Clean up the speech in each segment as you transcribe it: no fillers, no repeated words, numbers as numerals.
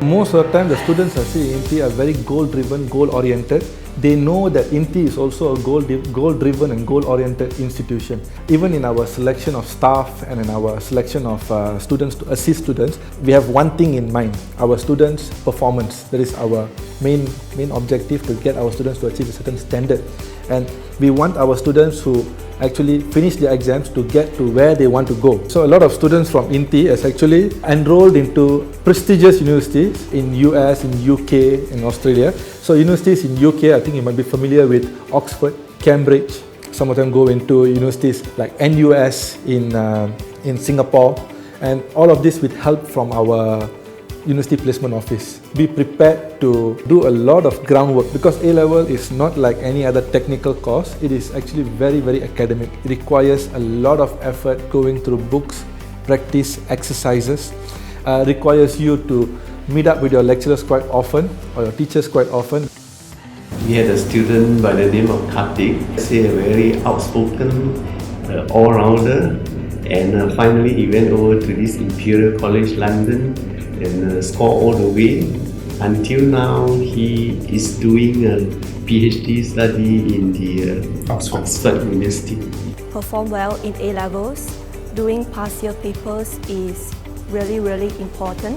Most of the time, the students I see in INTI are very goal-driven, goal-oriented. They know that INTI is also a goal-driven and goal-oriented institution. Even in our selection of staff and in our selection of students to assist students, we have one thing in mind: our students' performance. That is our main objective, to get our students to achieve a certain standard. And we want our students who actually finish their exams to get to where they want to go. So a lot of students from INTI has actually enrolled into prestigious universities in US, in UK, in Australia. So universities in UK, I think you might be familiar with Oxford, Cambridge. Some of them go into universities like NUS in Singapore, and all of this with help from our University Placement Office. Be prepared to do a lot of groundwork, because A-level is not like any other technical course. It is actually very, very academic. It requires a lot of effort going through books, practice, exercises. Requires you to meet up with your lecturers quite often, or your teachers quite often. We had a student by the name of Karthik. He's a very outspoken, all-rounder, and finally he went over to this Imperial College London and scored all the way. Until now, he is doing a PhD study in the Oxford University. Perform well in A-levels. Doing past year papers is really, really important.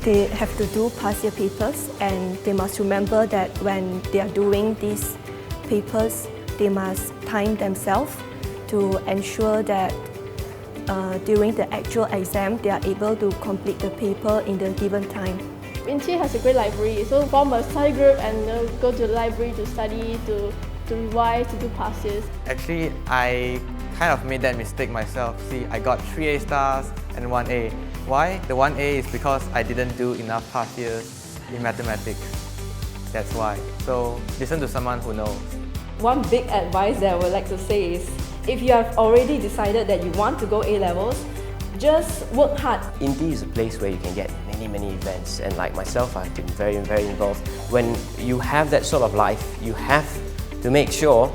They have to do past year papers, and they must remember that when they are doing these papers, they must time themselves to ensure that during the actual exam, they are able to complete the paper in the given time. INTI has a great library, so form a study group and go to the library to study, to revise, to do past years. Actually, I kind of made that mistake myself. See, I got 3 A stars and 1 A. Why? The 1 A is because I didn't do enough past years in mathematics. That's why. So listen to someone who knows. One big advice that I would like to say is, if you have already decided that you want to go A-levels, just work hard. INTI is a place where you can get many events, and like myself, I've been very involved. When you have that sort of life, you have to make sure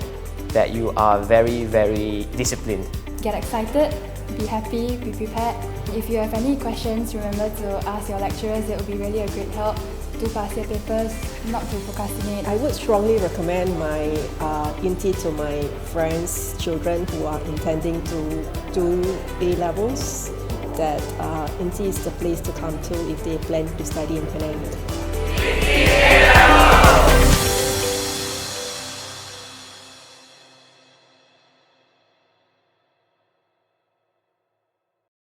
that you are very disciplined. Get excited, be happy, be prepared. If you have any questions, remember to ask your lecturers. It will be really a great help. Do past year papers, not to procrastinate. I would strongly recommend my INTI to my friends, children who are intending to do A-levels, that INTI is the place to come to if they plan to study in Penang.